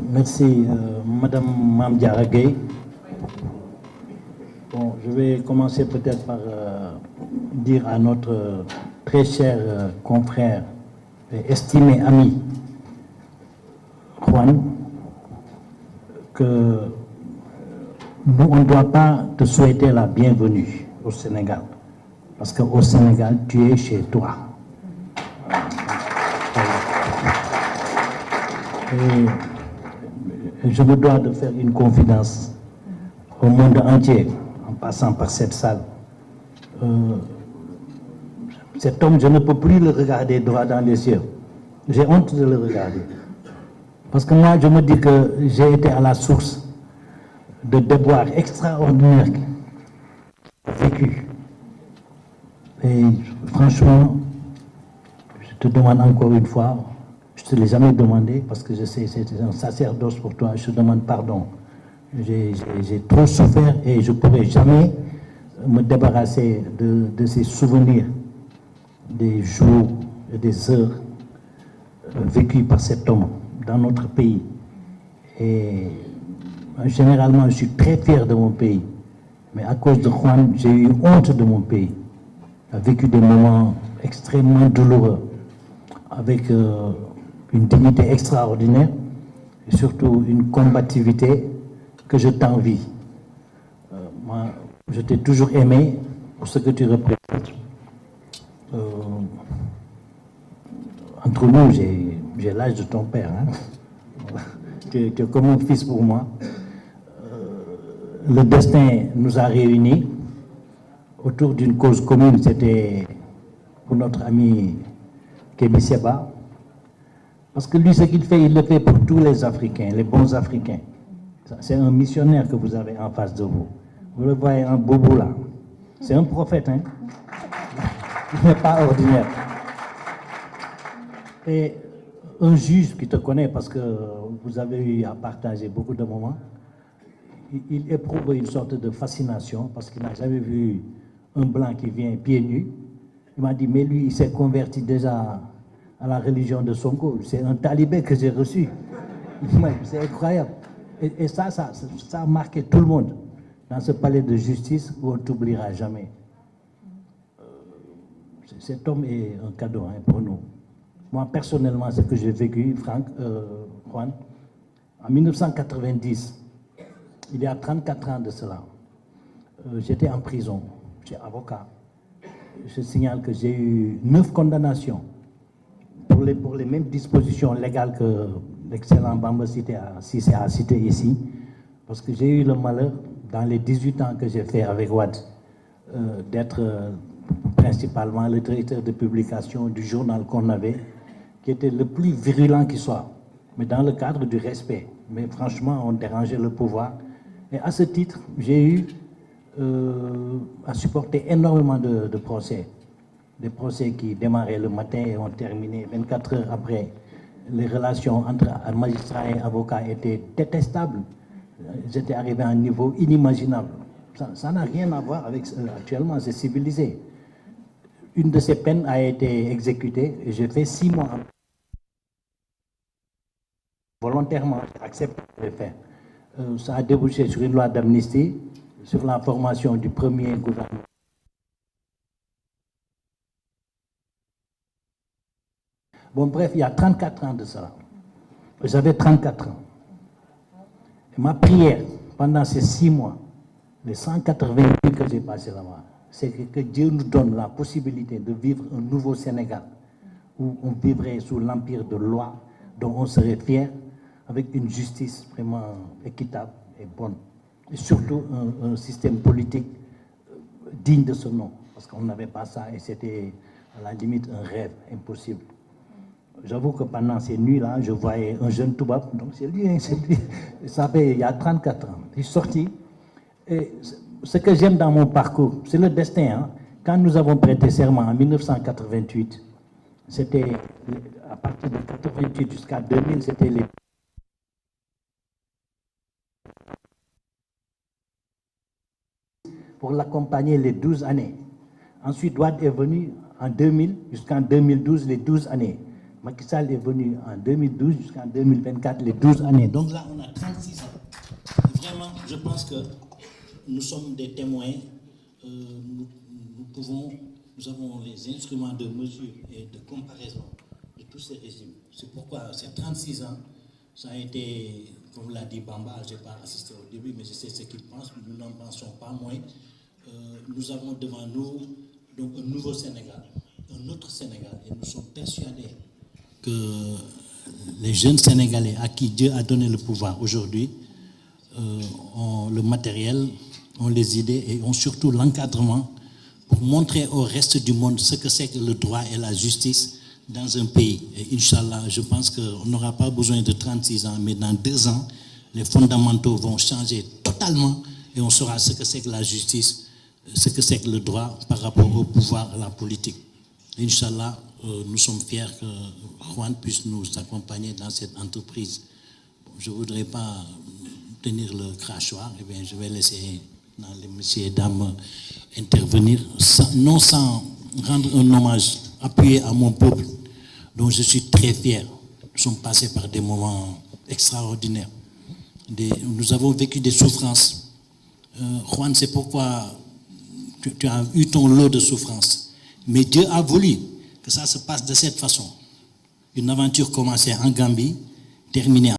Merci, Madame Mamdiara Gueye. Bon, je vais commencer peut-être par dire à notre très cher confrère et estimé ami Juan que nous, on ne doit pas te souhaiter la bienvenue au Sénégal. Parce qu'au Sénégal, tu es chez toi. Et je me dois de faire une confidence au monde entier, en passant par cette salle. Cet homme, je ne peux plus le regarder droit dans les yeux. J'ai honte de le regarder. Parce que moi, je me dis que j'ai été à la source de déboires extraordinaires vécus. Et franchement, je te demande encore une fois, je ne te l'ai jamais demandé parce que je sais que c'est un sacerdoce pour toi, je te demande pardon. J'ai trop souffert et je ne pourrai jamais me débarrasser de ces souvenirs, des jours et des heures vécus par cet homme dans notre pays. Et généralement, je suis très fier de mon pays. Mais à cause de Juan, j'ai eu honte de mon pays. J'ai vécu des moments extrêmement douloureux, avec une dignité extraordinaire et surtout une combativité que je t'envie. Moi, je t'ai toujours aimé pour ce que tu représentes. Entre nous, j'ai l'âge de ton père. Hein? Tu es comme un fils pour moi. Le destin nous a réunis autour d'une cause commune. C'était pour notre ami Kémi Séba. Parce que lui, ce qu'il fait, il le fait pour tous les Africains, les bons Africains. C'est un missionnaire que vous avez en face de vous. Vous le voyez, un bobo là. C'est un prophète, hein. Il n'est pas ordinaire. Et un juge qui te connaît, parce que vous avez eu à partager beaucoup de moments, il éprouve une sorte de fascination, parce qu'il n'a jamais vu un blanc qui vient pieds nus. Il m'a dit, mais lui, il s'est converti déjà à la religion de Sonko. C'est un talibé que j'ai reçu. C'est incroyable. Et ça a marqué tout le monde dans ce palais de justice où on ne t'oubliera jamais. Cet homme est un cadeau, hein, pour nous. Moi, personnellement, ce que j'ai vécu, Juan, en 1990, il y a 34 ans de cela, j'étais en prison, j'étais avocat. Je signale que j'ai eu 9 condamnations pour les mêmes dispositions légales que l'excellent Bamba Cissé a cité ici, parce que j'ai eu le malheur, dans les 18 ans que j'ai fait avec Wade, d'être principalement le directeur de publication du journal qu'on avait, qui était le plus virulent qui soit, mais dans le cadre du respect. Mais franchement, on dérangeait le pouvoir. Et à ce titre, j'ai eu à supporter énormément de procès. Des procès qui démarraient le matin et ont terminé 24 heures après. Les relations entre magistrats et avocats étaient détestables. J'étais arrivé à un niveau inimaginable. Ça n'a rien à voir avec actuellement, c'est civilisé. Une de ces peines a été exécutée et j'ai fait 6 mois. Volontairement, j'ai accepté de le faire. Ça a débouché sur une loi d'amnistie, sur la formation du premier gouvernement. Bon, bref, il y a 34 ans de cela. J'avais 34 ans. Et ma prière, pendant ces 6 mois, les 180 nuits que j'ai passé là-bas, c'est que Dieu nous donne la possibilité de vivre un nouveau Sénégal, où on vivrait sous l'empire de loi, dont on serait fier, avec une justice vraiment équitable et bonne. Et surtout un système politique digne de ce nom, parce qu'on n'avait pas ça et c'était à la limite un rêve impossible. J'avoue que pendant ces nuits-là, je voyais un jeune Toubab, donc c'est lui, ça fait il y a 34 ans. Il est sorti. Et ce que j'aime dans mon parcours, c'est le destin. Hein. Quand nous avons prêté serment en 1988, c'était à partir de 1988 jusqu'à 2000, c'était les... pour l'accompagner les 12 années. Ensuite, Wade est venu en 2000 jusqu'en 2012, les 12 années. Macky Sall est venu en 2012 jusqu'en 2024, les 12 années. Donc là, on a 36 ans. Et vraiment, je pense que nous sommes des témoins. Nous avons les instruments de mesure et de comparaison de tous ces régimes. C'est pourquoi ces 36 ans, ça a été, comme l'a dit Bamba, je n'ai pas assisté au début, mais je sais ce qu'il pense, nous n'en pensons pas moins. Nous avons devant nous donc, un nouveau Sénégal, un autre Sénégal, et nous sommes persuadés que les jeunes Sénégalais à qui Dieu a donné le pouvoir aujourd'hui ont le matériel, ont les idées et ont surtout l'encadrement pour montrer au reste du monde ce que c'est que le droit et la justice dans un pays. Et Inch'Allah, je pense qu'on n'aura pas besoin de 36 ans, mais dans 2 ans, les fondamentaux vont changer totalement et on saura ce que c'est que la justice, ce que c'est que le droit par rapport au pouvoir, à la politique. Inch'Allah, nous sommes fiers que Juan puisse nous accompagner dans cette entreprise. Bon, je ne voudrais pas tenir le crachoir, eh bien, je vais laisser les messieurs et dames intervenir, non sans rendre un hommage appuyé à mon peuple, dont je suis très fier. Nous sommes passés par des moments extraordinaires. Nous avons vécu des souffrances. Juan, c'est pourquoi tu as eu ton lot de souffrances. Mais Dieu a voulu que ça se passe de cette façon. Une aventure commencée en Gambie, terminée